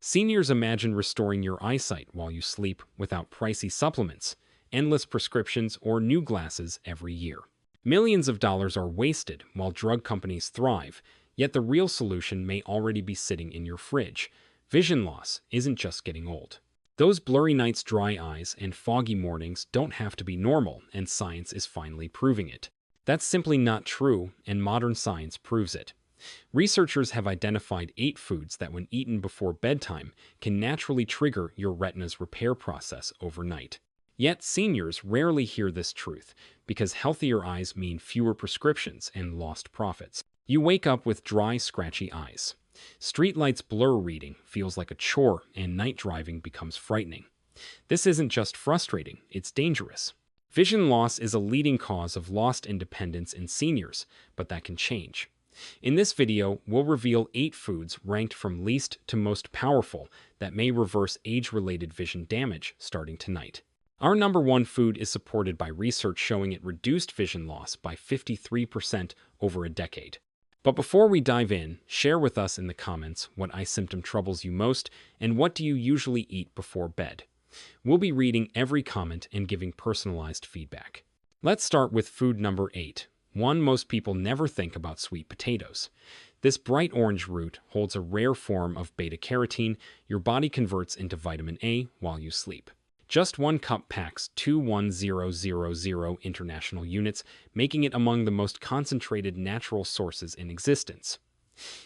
Seniors imagine restoring your eyesight while you sleep without pricey supplements, endless prescriptions, or new glasses every year. Millions of dollars are wasted while drug companies thrive, yet the real solution may already be sitting in your fridge. Vision loss isn't just getting old. Those blurry nights, dry eyes, and foggy mornings don't have to be normal, and science is finally proving it. That's simply not true, and modern science proves it. Researchers have identified 8 foods that, when eaten before bedtime, can naturally trigger your retina's repair process overnight. Yet seniors rarely hear this truth, because healthier eyes mean fewer prescriptions and lost profits. You wake up with dry, scratchy eyes. Streetlights blur reading feels like a chore, and night driving becomes frightening. This isn't just frustrating, it's dangerous. Vision loss is a leading cause of lost independence in seniors, but that can change. In this video, we'll reveal 8 foods ranked from least to most powerful that may reverse age-related vision damage starting tonight. Our number 1 food is supported by research showing it reduced vision loss by 53% over a decade. But before we dive in, share with us in the comments what eye symptom troubles you most and what do you usually eat before bed. We'll be reading every comment and giving personalized feedback. Let's start with food number 8. One most people never think about: sweet potatoes. This bright orange root holds a rare form of beta-carotene your body converts into vitamin A while you sleep. Just 1 cup packs 21000 international units, making it among the most concentrated natural sources in existence.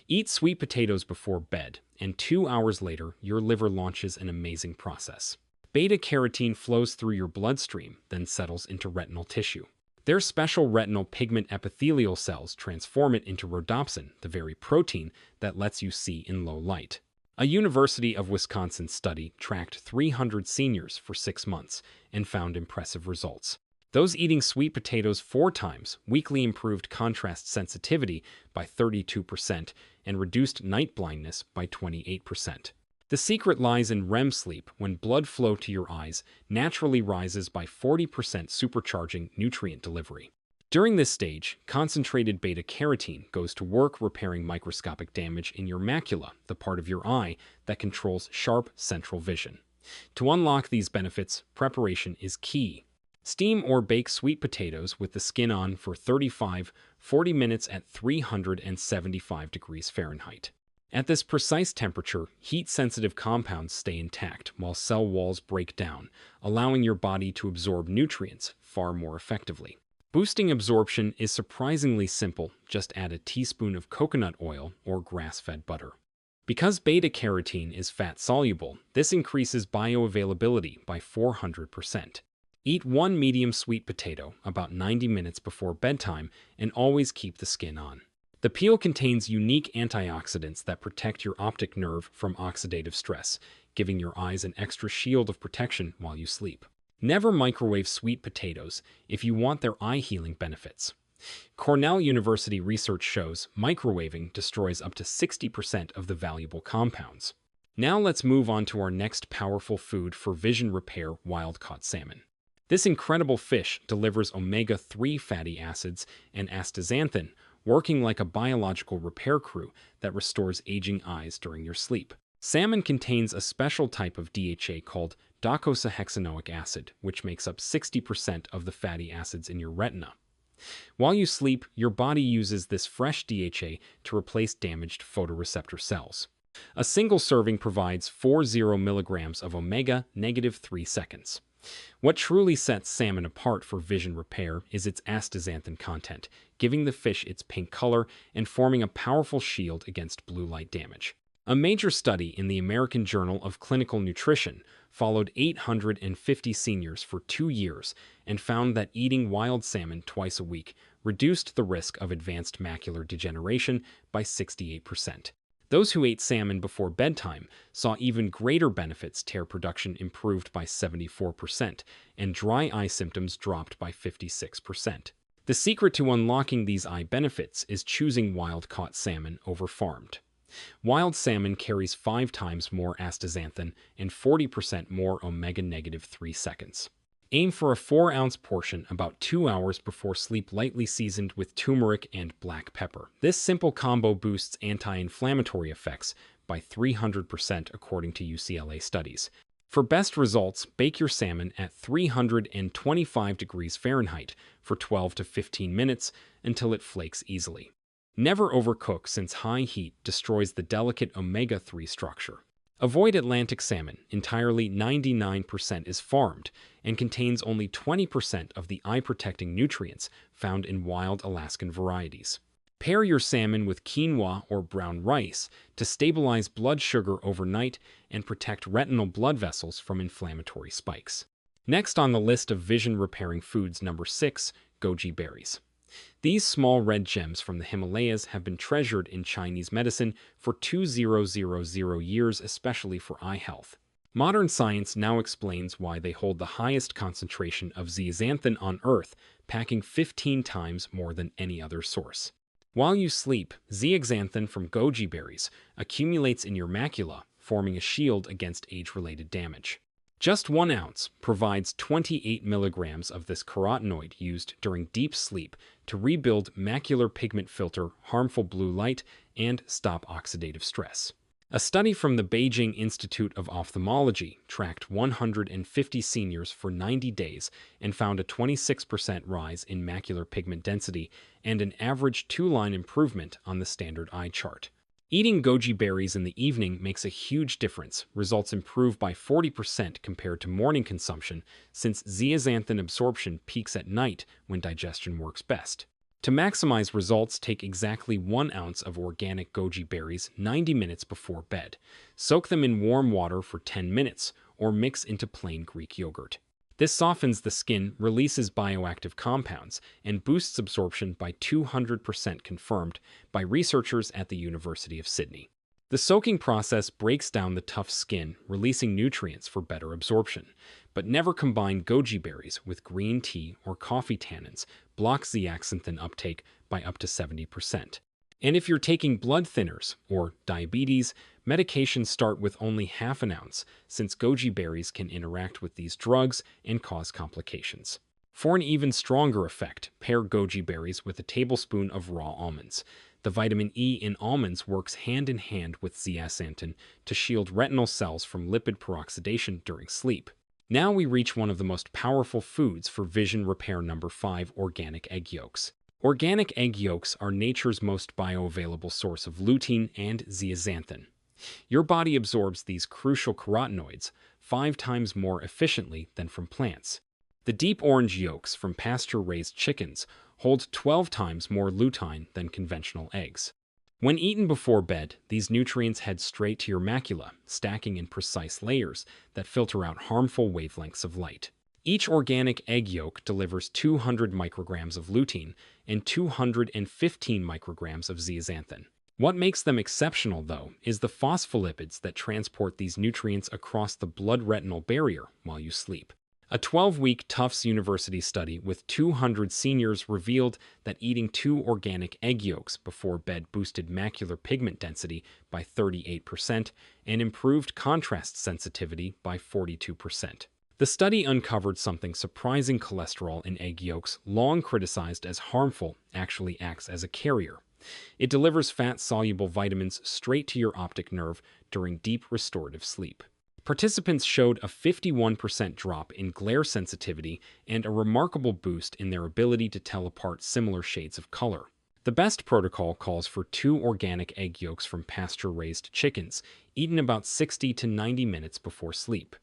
Eat sweet potatoes before bed, and 2 hours later, your liver launches an amazing process. Beta-carotene flows through your bloodstream, then settles into retinal tissue. Their special retinal pigment epithelial cells transform it into rhodopsin, the very protein that lets you see in low light. A University of Wisconsin study tracked 300 seniors for 6 months and found impressive results. Those eating sweet potatoes 4 times weekly improved contrast sensitivity by 32% and reduced night blindness by 28%. The secret lies in REM sleep, when blood flow to your eyes naturally rises by 40%, supercharging nutrient delivery. During this stage, concentrated beta-carotene goes to work repairing microscopic damage in your macula, the part of your eye that controls sharp central vision. To unlock these benefits, preparation is key. Steam or bake sweet potatoes with the skin on for 35–40 minutes at 375 degrees Fahrenheit. At this precise temperature, heat-sensitive compounds stay intact while cell walls break down, allowing your body to absorb nutrients far more effectively. Boosting absorption is surprisingly simple. Just add a teaspoon of coconut oil or grass-fed butter. Because beta-carotene is fat-soluble, this increases bioavailability by 400%. Eat 1 medium sweet potato about 90 minutes before bedtime and always keep the skin on. The peel contains unique antioxidants that protect your optic nerve from oxidative stress, giving your eyes an extra shield of protection while you sleep. Never microwave sweet potatoes if you want their eye-healing benefits. Cornell University research shows microwaving destroys up to 60% of the valuable compounds. Now let's move on to our next powerful food for vision repair: wild-caught salmon. This incredible fish delivers omega-3 fatty acids and astaxanthin, working like a biological repair crew that restores aging eyes during your sleep. Salmon contains a special type of DHA called docosahexaenoic acid, which makes up 60% of the fatty acids in your retina. While you sleep, your body uses this fresh DHA to replace damaged photoreceptor cells. A single serving provides 40 milligrams of omega-3 seconds. What truly sets salmon apart for vision repair is its astaxanthin content, giving the fish its pink color and forming a powerful shield against blue light damage. A major study in the American Journal of Clinical Nutrition followed 850 seniors for 2 years and found that eating wild salmon twice a week reduced the risk of advanced macular degeneration by 68%. Those who ate salmon before bedtime saw even greater benefits. Tear production improved by 74%, and dry eye symptoms dropped by 56%. The secret to unlocking these eye benefits is choosing wild-caught salmon over farmed. Wild salmon carries 5 times more astaxanthin and 40% more omega-3 seconds. Aim for a 4-ounce portion about 2 hours before sleep, lightly seasoned with turmeric and black pepper. This simple combo boosts anti-inflammatory effects by 300% according to UCLA studies. For best results, bake your salmon at 325 degrees Fahrenheit for 12 to 15 minutes until it flakes easily. Never overcook since high heat destroys the delicate omega-3 structure. Avoid Atlantic salmon. Entirely 99% is farmed and contains only 20% of the eye-protecting nutrients found in wild Alaskan varieties. Pair your salmon with quinoa or brown rice to stabilize blood sugar overnight and protect retinal blood vessels from inflammatory spikes. Next on the list of vision-repairing foods, number 6, goji berries. These small red gems from the Himalayas have been treasured in Chinese medicine for 2000 years, especially for eye health. Modern science now explains why they hold the highest concentration of zeaxanthin on Earth, packing 15 times more than any other source. While you sleep, zeaxanthin from goji berries accumulates in your macula, forming a shield against age-related damage. Just 1 ounce provides 28 milligrams of this carotenoid used during deep sleep to rebuild macular pigment, filter harmful blue light, and stop oxidative stress. A study from the Beijing Institute of Ophthalmology tracked 150 seniors for 90 days and found a 26% rise in macular pigment density and an average 2-line improvement on the standard eye chart. Eating goji berries in the evening makes a huge difference. Results improve by 40% compared to morning consumption, since zeaxanthin absorption peaks at night when digestion works best. To maximize results, take exactly 1 ounce of organic goji berries 90 minutes before bed. Soak them in warm water for 10 minutes, or mix into plain Greek yogurt. This softens the skin, releases bioactive compounds, and boosts absorption by 200%, confirmed by researchers at the University of Sydney. The soaking process breaks down the tough skin, releasing nutrients for better absorption. But never combine goji berries with green tea or coffee. Tannins block zeaxanthin uptake by up to 70%. And if you're taking blood thinners or diabetes, medications start with only half an ounce, since goji berries can interact with these drugs and cause complications. For an even stronger effect, pair goji berries with a tablespoon of raw almonds. The vitamin E in almonds works hand in hand with zeaxanthin to shield retinal cells from lipid peroxidation during sleep. Now we reach one of the most powerful foods for vision repair, number 5, organic egg yolks. Organic egg yolks are nature's most bioavailable source of lutein and zeaxanthin. Your body absorbs these crucial carotenoids 5 times more efficiently than from plants. The deep orange yolks from pasture-raised chickens hold 12 times more lutein than conventional eggs. When eaten before bed, these nutrients head straight to your macula, stacking in precise layers that filter out harmful wavelengths of light. Each organic egg yolk delivers 200 micrograms of lutein and 215 micrograms of zeaxanthin. What makes them exceptional, though, is the phospholipids that transport these nutrients across the blood-retinal barrier while you sleep. A 12-week Tufts University study with 200 seniors revealed that eating 2 organic egg yolks before bed boosted macular pigment density by 38% and improved contrast sensitivity by 42%. The study uncovered something surprising: cholesterol in egg yolks, long criticized as harmful, actually acts as a carrier. It delivers fat-soluble vitamins straight to your optic nerve during deep restorative sleep. Participants showed a 51% drop in glare sensitivity and a remarkable boost in their ability to tell apart similar shades of color. The best protocol calls for 2 organic egg yolks from pasture-raised chickens, eaten about 60 to 90 minutes before sleep.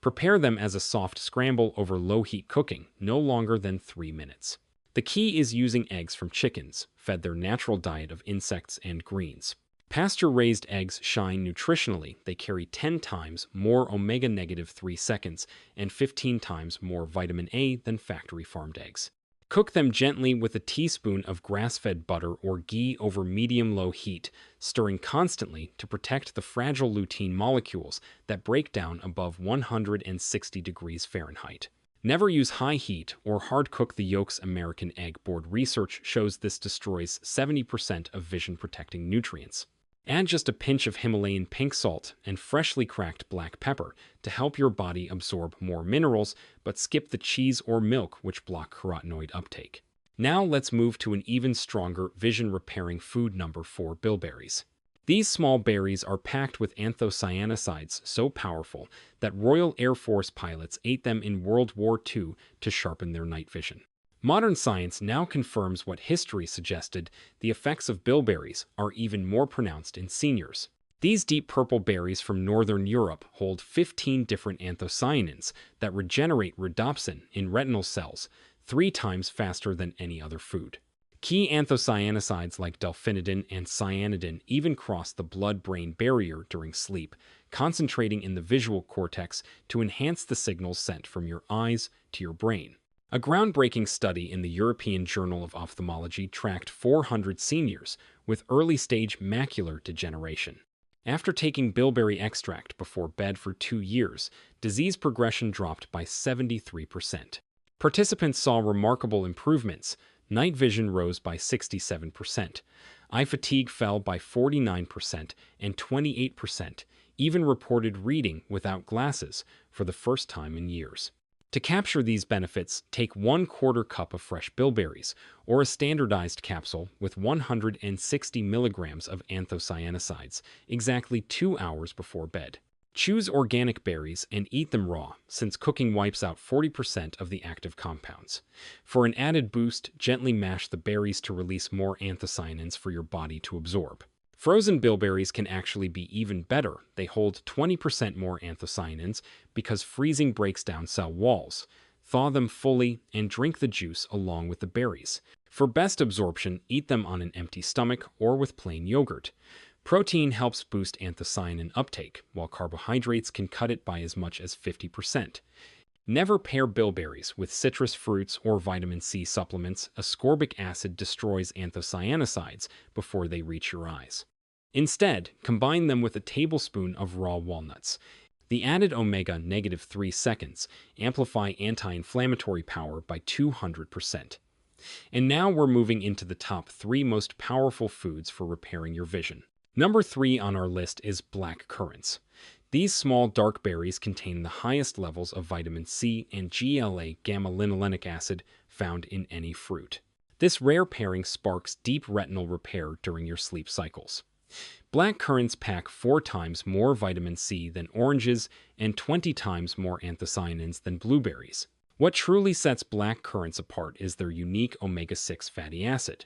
Prepare them as a soft scramble over low-heat cooking, no longer than 3 minutes. The key is using eggs from chickens, fed their natural diet of insects and greens. Pasture-raised eggs shine nutritionally. They carry 10 times more omega-3 seconds and 15 times more vitamin A than factory-farmed eggs. Cook them gently with a teaspoon of grass-fed butter or ghee over medium-low heat, stirring constantly to protect the fragile lutein molecules that break down above 160 degrees Fahrenheit. Never use high heat or hard-cook the yolks. American Egg Board research shows this destroys 70% of vision-protecting nutrients. Add just a pinch of Himalayan pink salt and freshly cracked black pepper to help your body absorb more minerals, but skip the cheese or milk, which block carotenoid uptake. Now let's move to an even stronger vision-repairing food, number 4, bilberries. These small berries are packed with anthocyanicides so powerful that Royal Air Force pilots ate them in World War II to sharpen their night vision. Modern science now confirms what history suggested: the effects of bilberries are even more pronounced in seniors. These deep purple berries from Northern Europe hold 15 different anthocyanins that regenerate rhodopsin in retinal cells 3 times faster than any other food. Key anthocyanicides like delphinidin and cyanidin even cross the blood-brain barrier during sleep, concentrating in the visual cortex to enhance the signals sent from your eyes to your brain. A groundbreaking study in the European Journal of Ophthalmology tracked 400 seniors with early-stage macular degeneration. After taking bilberry extract before bed for 2 years, disease progression dropped by 73%. Participants saw remarkable improvements. Night vision rose by 67%. Eye fatigue fell by 49%, and 28% even reported reading without glasses for the first time in years. To capture these benefits, take 1/4 cup of fresh bilberries, or a standardized capsule with 160 milligrams of anthocyanicides, exactly 2 hours before bed. Choose organic berries and eat them raw, since cooking wipes out 40% of the active compounds. For an added boost, gently mash the berries to release more anthocyanins for your body to absorb. Frozen bilberries can actually be even better. They hold 20% more anthocyanins because freezing breaks down cell walls. Thaw them fully and drink the juice along with the berries. For best absorption, eat them on an empty stomach or with plain yogurt. Protein helps boost anthocyanin uptake, while carbohydrates can cut it by as much as 50%. Never pair bilberries with citrus fruits or vitamin C supplements. Ascorbic acid destroys anthocyanicides before they reach your eyes. Instead, combine them with a tablespoon of raw walnuts. The added omega-3 seconds amplify anti-inflammatory power by 200%. And now we're moving into the top 3 most powerful foods for repairing your vision. Number 3 on our list is black currants. These small dark berries contain the highest levels of vitamin C and GLA gamma-linolenic acid found in any fruit. This rare pairing sparks deep retinal repair during your sleep cycles. Black currants pack 4 times more vitamin C than oranges and 20 times more anthocyanins than blueberries. What truly sets black currants apart is their unique omega-6 fatty acid.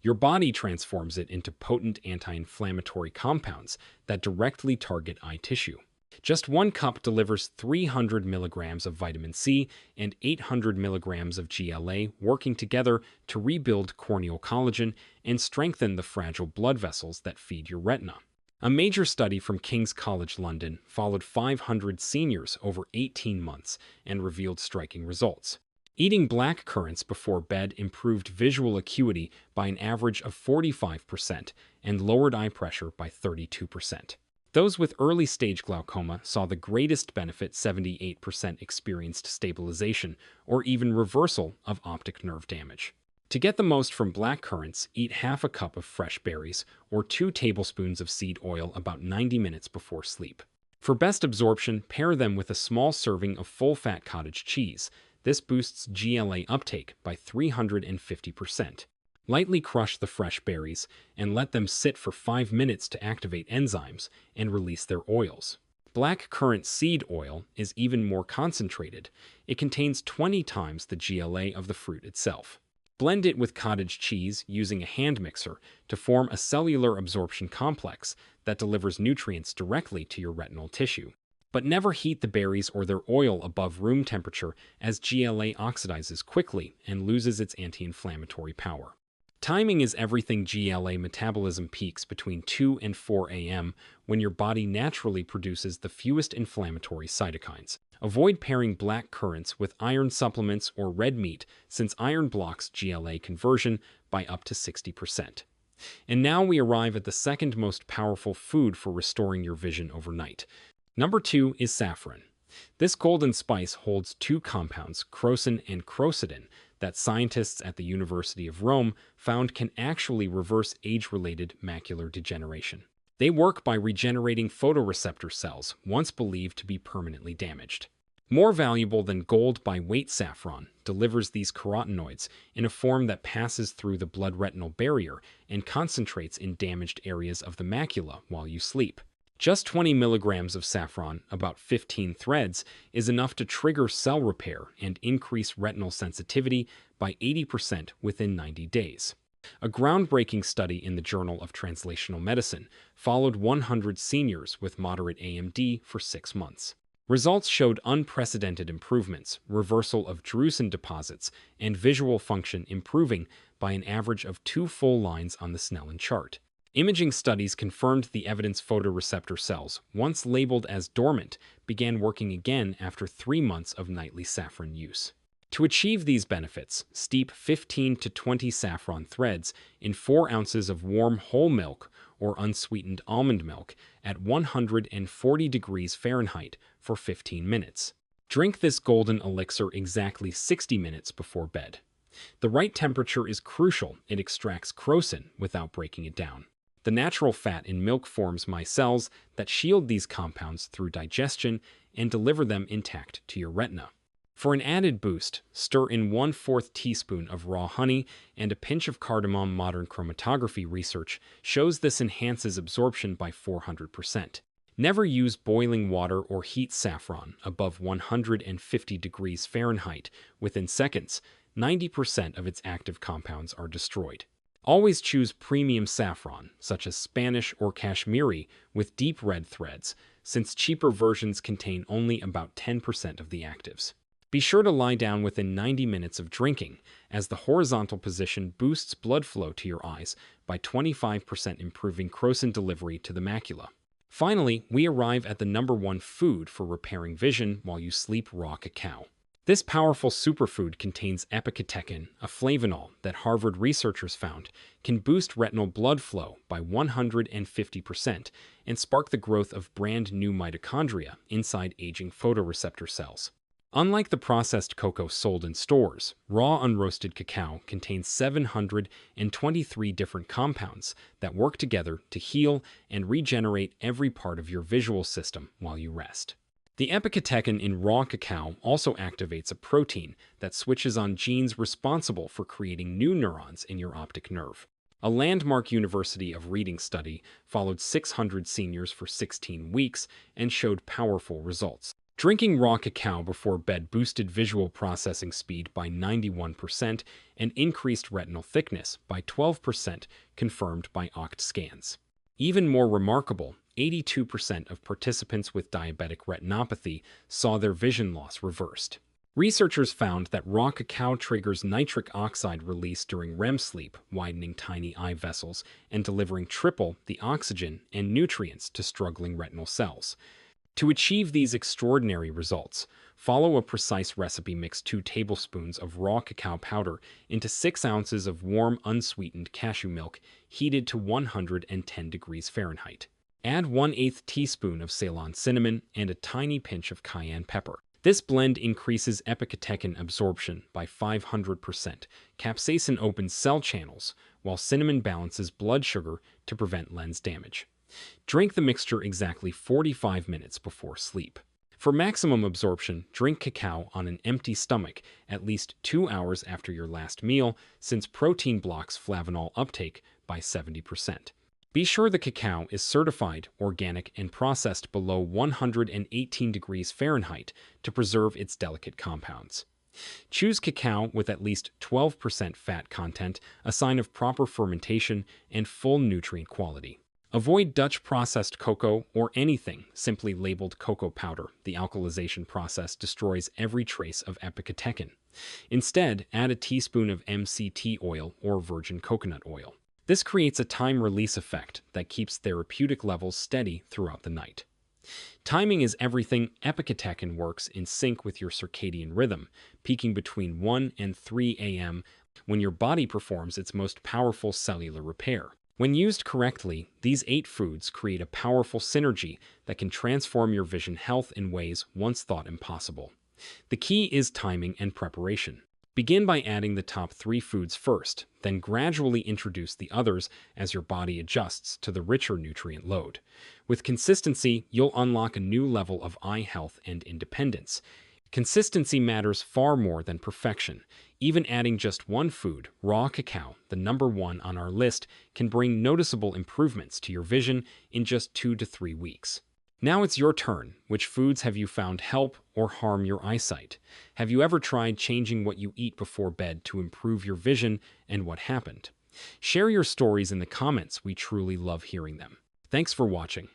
Your body transforms it into potent anti-inflammatory compounds that directly target eye tissue. Just 1 cup delivers 300 milligrams of vitamin C and 800 milligrams of GLA, working together to rebuild corneal collagen and strengthen the fragile blood vessels that feed your retina. A major study from King's College London followed 500 seniors over 18 months and revealed striking results. Eating black currants before bed improved visual acuity by an average of 45% and lowered eye pressure by 32%. Those with early-stage glaucoma saw the greatest benefit. 78% experienced stabilization or even reversal of optic nerve damage. To get the most from black currants, eat half a cup of fresh berries or 2 tablespoons of seed oil about 90 minutes before sleep. For best absorption, pair them with a small serving of full-fat cottage cheese. This boosts GLA uptake by 350%. Lightly crush the fresh berries and let them sit for 5 minutes to activate enzymes and release their oils. Black currant seed oil is even more concentrated. It contains 20 times the GLA of the fruit itself. Blend it with cottage cheese using a hand mixer to form a cellular absorption complex that delivers nutrients directly to your retinal tissue. But never heat the berries or their oil above room temperature, as GLA oxidizes quickly and loses its anti-inflammatory power. Timing is everything. GLA metabolism peaks between 2 and 4 a.m. when your body naturally produces the fewest inflammatory cytokines. Avoid pairing black currants with iron supplements or red meat, since iron blocks GLA conversion by up to 60%. And now we arrive at the second most powerful food for restoring your vision overnight. Number 2 is saffron. This golden spice holds 2 compounds, crocin and crocodin, that scientists at the University of Rome found can actually reverse age-related macular degeneration. They work by regenerating photoreceptor cells once believed to be permanently damaged. More valuable than gold by weight, saffron delivers these carotenoids in a form that passes through the blood-retinal barrier and concentrates in damaged areas of the macula while you sleep. Just 20 milligrams of saffron, about 15 threads, is enough to trigger cell repair and increase retinal sensitivity by 80% within 90 days. A groundbreaking study in the Journal of Translational Medicine followed 100 seniors with moderate AMD for 6 months. Results showed unprecedented improvements, reversal of drusen deposits, and visual function improving by an average of 2 full lines on the Snellen chart. Imaging studies confirmed the evidence photoreceptor cells, once labeled as dormant, began working again after 3 months of nightly saffron use. To achieve these benefits, steep 15 to 20 saffron threads in 4 ounces of warm whole milk or unsweetened almond milk at 140 degrees Fahrenheit for 15 minutes. Drink this golden elixir exactly 60 minutes before bed. The right temperature is crucial. It extracts crocin without breaking it down. The natural fat in milk forms micelles that shield these compounds through digestion and deliver them intact to your retina. For an added boost, stir in 1/4 teaspoon of raw honey and a pinch of cardamom. Modern chromatography research shows this enhances absorption by 400%. Never use boiling water or heat saffron above 150 degrees Fahrenheit. Within seconds, 90% of its active compounds are destroyed. Always choose premium saffron, such as Spanish or Kashmiri, with deep red threads, since cheaper versions contain only about 10% of the actives. Be sure to lie down within 90 minutes of drinking, as the horizontal position boosts blood flow to your eyes by 25%, improving crocin delivery to the macula. Finally, we arrive at the #1 food for repairing vision while you sleep: raw cacao. This powerful superfood contains epicatechin, a flavanol that Harvard researchers found can boost retinal blood flow by 150% and spark the growth of brand new mitochondria inside aging photoreceptor cells. Unlike the processed cocoa sold in stores, raw unroasted cacao contains 723 different compounds that work together to heal and regenerate every part of your visual system while you rest. The epicatechin in raw cacao also activates a protein that switches on genes responsible for creating new neurons in your optic nerve. A landmark University of Reading study followed 600 seniors for 16 weeks and showed powerful results. Drinking raw cacao before bed boosted visual processing speed by 91% and increased retinal thickness by 12%, confirmed by OCT scans. Even more remarkable, 82% of participants with diabetic retinopathy saw their vision loss reversed. Researchers found that raw cacao triggers nitric oxide release during REM sleep, widening tiny eye vessels and delivering triple the oxygen and nutrients to struggling retinal cells. To achieve these extraordinary results, follow a precise recipe. Mix 2 tablespoons of raw cacao powder into 6 ounces of warm, unsweetened cashew milk heated to 110 degrees Fahrenheit. Add 1/8 teaspoon of Ceylon cinnamon and a tiny pinch of cayenne pepper. This blend increases epicatechin absorption by 500%. Capsaicin opens cell channels, while cinnamon balances blood sugar to prevent lens damage. Drink the mixture exactly 45 minutes before sleep. For maximum absorption, drink cacao on an empty stomach at least 2 hours after your last meal, since protein blocks flavanol uptake by 70%. Be sure the cacao is certified organic and processed below 118 degrees Fahrenheit to preserve its delicate compounds. Choose cacao with at least 12% fat content, a sign of proper fermentation and full nutrient quality. Avoid Dutch processed cocoa or anything simply labeled cocoa powder. The alkalization process destroys every trace of epicatechin. Instead, add a teaspoon of MCT oil or virgin coconut oil. This creates a time-release effect that keeps therapeutic levels steady throughout the night. Timing is everything. Epicatechin works in sync with your circadian rhythm, peaking between 1 and 3 a.m. when your body performs its most powerful cellular repair. When used correctly, these 8 foods create a powerful synergy that can transform your vision health in ways once thought impossible. The key is timing and preparation. Begin by adding the top 3 foods first, then gradually introduce the others as your body adjusts to the richer nutrient load. With consistency, you'll unlock a new level of eye health and independence. Consistency matters far more than perfection. Even adding just one food, raw cacao, the number one on our list, can bring noticeable improvements to your vision in just 2 to 3 weeks. Now it's your turn. Which foods have you found help or harm your eyesight? Have you ever tried changing what you eat before bed to improve your vision, and what happened? Share your stories in the comments. We truly love hearing them. Thanks for watching.